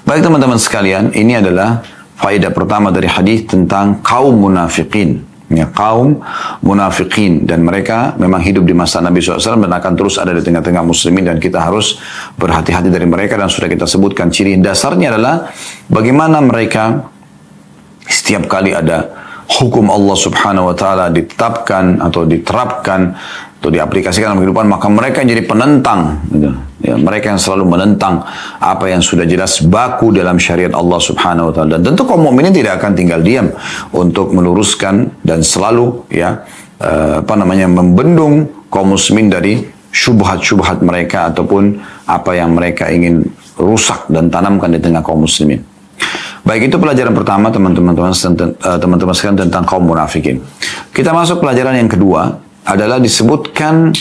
Baik teman-teman sekalian, ini adalah faedah pertama dari hadis tentang kaum munafikin. Ya, kaum munafikin, dan mereka memang hidup di masa Nabi SAW dan akan terus ada di tengah-tengah muslimin, dan kita harus berhati-hati dari mereka. Dan sudah kita sebutkan ciri dasarnya adalah bagaimana mereka setiap kali ada hukum Allah Subhanahu wa taala ditetapkan atau diterapkan atau diaplikasikan dalam kehidupan, maka mereka jadi penentang gitu. Ya, mereka yang selalu menentang apa yang sudah jelas baku dalam syariat Allah Subhanahu wa taala. Dan tentu kaum mukminin tidak akan tinggal diam untuk meluruskan dan selalu membendung kaum muslimin dari syubhat-syubhat mereka ataupun apa yang mereka ingin rusak dan tanamkan di tengah kaum muslimin. Baik, itu pelajaran pertama teman-teman sekalian tentang kaum munafikin. Kita masuk pelajaran yang kedua, adalah disebutkan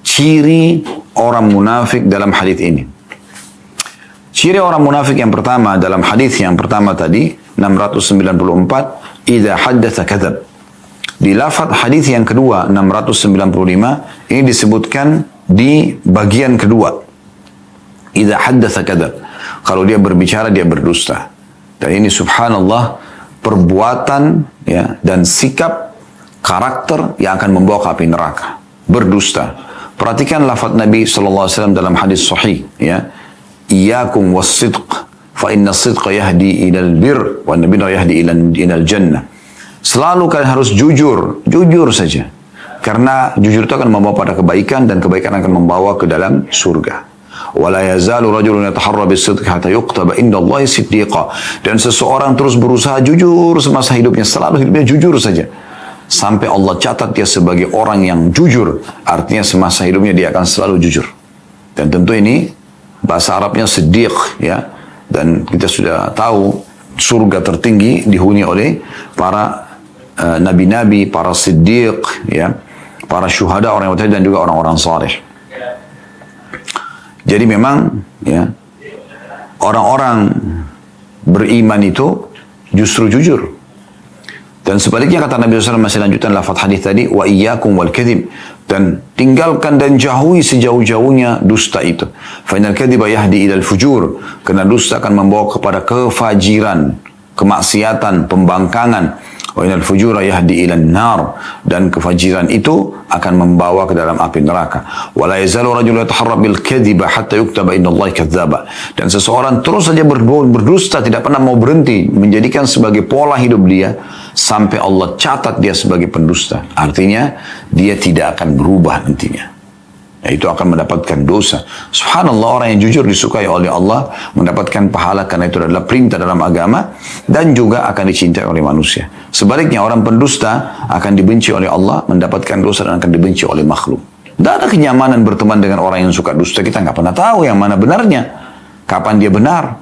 ciri orang munafik dalam hadis ini. Ciri orang munafik yang pertama dalam hadis yang pertama tadi 694, idza haddatsa kadzab. Di lafaz hadis yang kedua 695 ini disebutkan di bagian kedua, idza haddatsa kadzab. Kalau dia berbicara dia berdusta. Dan ini subhanallah perbuatan ya dan sikap karakter yang akan membawa ke api neraka. Berdusta. Perhatikan lafaz Nabi SAW dalam hadis sahih. Ya. Iyakum was-sidq. Fa inna as-sidqa yahdi ilal bir. Wa nabina yahdi ilal jannah. Selalu kalian harus jujur. Jujur saja. Karena jujur itu akan membawa pada kebaikan. Dan kebaikan akan membawa ke dalam surga. Wala yazalu rajulun yataharra bis-sidq hatta yuktaba indallahi siddiqa. Dan seseorang terus berusaha jujur semasa hidupnya. Selalu hidupnya jujur saja. Sampai Allah catat dia sebagai orang yang jujur. Artinya semasa hidupnya dia akan selalu jujur. Dan tentu ini bahasa Arabnya siddiq ya. Dan kita sudah tahu surga tertinggi dihuni oleh para nabi-nabi, para siddiq ya, para syuhada, orang yang dan juga orang-orang saleh. Jadi memang ya, orang-orang beriman itu justru jujur. Dan sebaliknya kata Nabi SAW masih lanjutan lafaz hadis tadi, wa iyyakum wal kadzib, dan tinggalkan dan jauhi sejauh-jauhnya dusta itu. Fa innal kadziba yahdi ilal fujur, karena dusta akan membawa kepada kefajiran, kemaksiatan, pembangkangan. Wa innal fujura yahdi ilan nar, dan kefajiran itu akan membawa ke dalam api neraka. Wa la yazalu rajulun yataharra bil kadziba hatta yuktaba indallahi kadzdzaba. Dan seseorang terus saja berdusta, tidak pernah mau berhenti, menjadikan sebagai pola hidup dia sampai Allah catat dia sebagai pendusta. Artinya dia tidak akan berubah nantinya. Ya, itu akan mendapatkan dosa. Subhanallah, orang yang jujur disukai oleh Allah, mendapatkan pahala karena itu adalah perintah dalam agama, dan juga akan dicintai oleh manusia. Sebaliknya orang pendusta akan dibenci oleh Allah, mendapatkan dosa dan akan dibenci oleh makhluk. Tidak ada kenyamanan berteman dengan orang yang suka dusta. Kita nggak pernah tahu yang mana benarnya, kapan dia benar.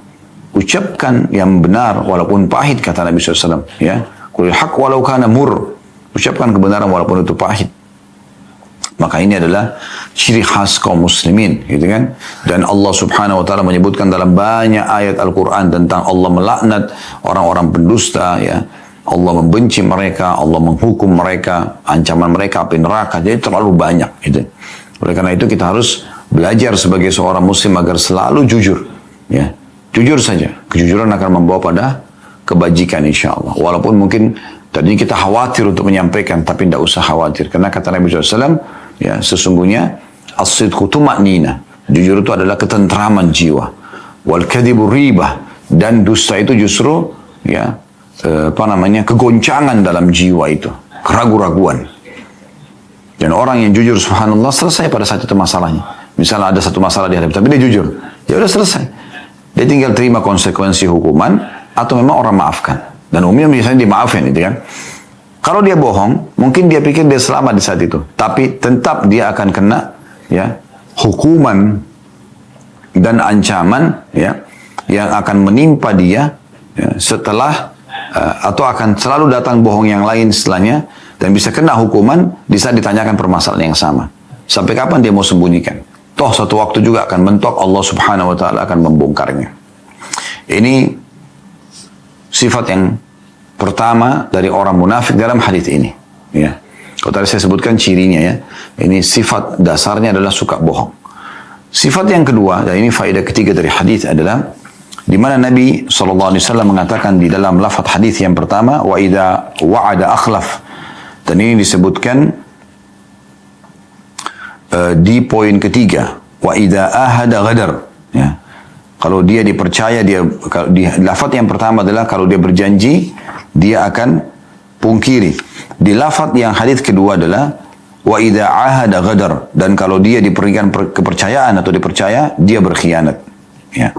Ucapkan yang benar walaupun pahit, kata Nabi SAW. Ya, qulil haq walau kana mur. Ucapkan kebenaran walaupun itu pahit. Maka ini adalah ciri khas kaum muslimin, gitu kan? Dan Allah Subhanahu wa taala menyebutkan dalam banyak ayat Al-Qur'an tentang Allah melaknat orang-orang pendusta ya. Allah membenci mereka, Allah menghukum mereka, ancaman mereka api neraka. Jadi terlalu banyak gitu. Oleh karena itu kita harus belajar sebagai seorang muslim agar selalu jujur, ya. Jujur saja. Kejujuran akan membawa pada kebajikan insyaallah. Walaupun mungkin tadinya kita khawatir untuk menyampaikan, tapi tidak usah khawatir. Karena kata Nabi SAW, ya, sesungguhnya as-sidqu tuma'nina. Jujur itu adalah ketentraman jiwa. Wal kadzibu ribah, dan dusta itu justru ya kegoncangan dalam jiwa itu, keraguan-raguan. Dan orang yang jujur subhanallah selesai pada saat itu masalahnya. Misalnya ada satu masalah dihadapi, tapi dia jujur, ya udah selesai. Dia tinggal terima konsekuensi hukuman atau memang orang maafkan. Dan umumnya misalnya dimaafkan gitu kan. Kalau dia bohong, mungkin dia pikir dia selamat di saat itu, tapi tetap dia akan kena ya hukuman dan ancaman ya yang akan menimpa dia ya, setelah atau akan selalu datang bohong yang lain setelahnya, dan bisa kena hukuman di saat ditanyakan permasalahan yang sama. Sampai kapan dia mau sembunyikan? Toh satu waktu juga akan mentok, Allah Subhanahu wa taala akan membongkarnya. Ini sifat yang pertama dari orang munafik dalam hadis ini. Ya. Kalau tadi saya sebutkan cirinya ya, ini sifat dasarnya adalah suka bohong. Sifat yang kedua, dan ini faedah ketiga dari hadis adalah di mana Nabi SAW mengatakan di dalam lafaz hadis yang pertama, wa idza wa'ada akhlaf. Dan ini disebutkan di poin ketiga, wa idza ahada ghadar. Ya. Kalau dia dipercaya, di lafaz yang pertama adalah kalau dia berjanji, dia akan pungkiri. Di lafaz yang hadis kedua adalah wa idza ahada ghadar, dan kalau dia diberikan kepercayaan atau dipercaya, dia berkhianat. Ya.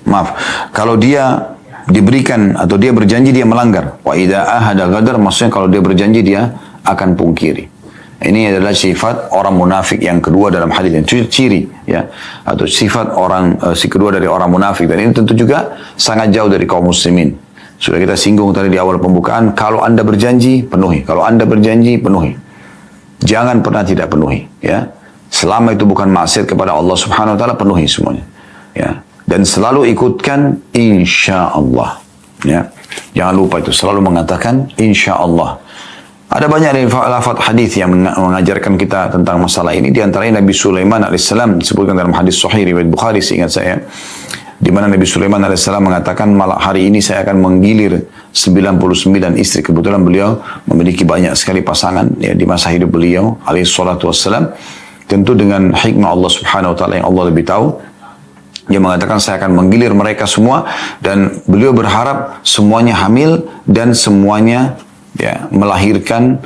Maaf, kalau dia diberikan atau dia berjanji, dia melanggar. Wa idza ahada ghadar, maksudnya kalau dia berjanji, dia akan pungkiri. Ini adalah sifat orang munafik yang kedua dalam hadis yang ciri, ya, atau sifat orang kedua dari orang munafik. Dan ini tentu juga sangat jauh dari kaum muslimin. Sudah kita singgung tadi di awal pembukaan, kalau Anda berjanji, penuhi. Kalau Anda berjanji, penuhi. Jangan pernah tidak penuhi, ya. Selama itu bukan maksiat kepada Allah Subhanahu wa taala, penuhi semuanya. Ya. Dan selalu ikutkan insya Allah. Ya. Jangan lupa itu, selalu mengatakan insya Allah. Ada banyak lafaz hadis yang mengajarkan kita tentang masalah ini. Di antaranya Nabi Sulaiman alaihissalam disebutkan dalam hadis Sahih riwayat Bukhari, seingat saya, di mana Nabi Sulaiman alaihissalam mengatakan, malah hari ini saya akan menggilir 99 istri. Kebetulan beliau memiliki banyak sekali pasangan, ya, di masa hidup beliau alaihissalatu wassalam. Tentu dengan hikmah Allah Subhanahu wa taala yang Allah lebih tahu. Dia mengatakan saya akan menggilir mereka semua, dan beliau berharap semuanya hamil dan semuanya, ya, melahirkan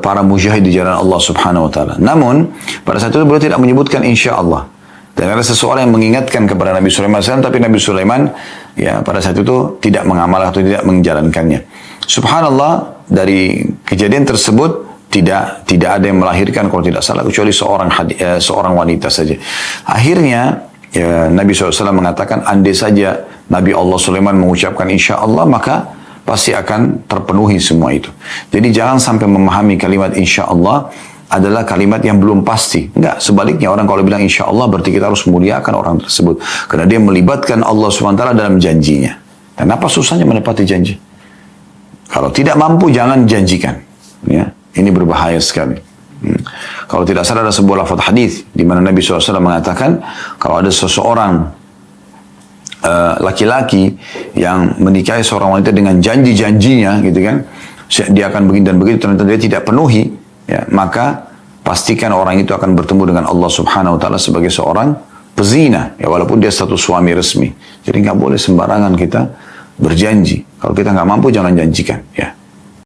para mujahid di jalan Allah Subhanahu wa taala. Namun pada saat itu beliau tidak menyebutkan insya Allah. Dan ada seseorang yang mengingatkan kepada Nabi Sulaiman SAW, tapi Nabi Sulaiman, ya, pada saat itu tidak mengamal atau tidak menjalankannya. Subhanallah, dari kejadian tersebut tidak ada yang melahirkan kalau tidak salah kecuali seorang wanita saja. Akhirnya, ya, Nabi SAW mengatakan, andai saja Nabi Allah Sulaiman mengucapkan insya Allah, maka pasti akan terpenuhi semua itu. Jadi jangan sampai memahami kalimat insya Allah adalah kalimat yang belum pasti. Enggak, sebaliknya, orang kalau bilang insya Allah berarti kita harus muliakan orang tersebut. Karena dia melibatkan Allah SWT dalam janjinya. Dan apa susahnya menepati janji? Kalau tidak mampu, jangan janjikan. Ya, ini berbahaya sekali. Kalau tidak salah ada sebuah lafaz hadis di mana Nabi SAW mengatakan, kalau ada seseorang laki-laki yang menikahi seorang wanita dengan janji-janjinya, gitu kan, dia akan begini dan begitu, ternyata dia tidak penuhi, ya, maka pastikan orang itu akan bertemu dengan Allah Subhanahu wa taala sebagai seorang pezina, ya, walaupun dia status suami resmi. Jadi nggak boleh sembarangan kita berjanji. Kalau kita nggak mampu, jangan janjikan, ya.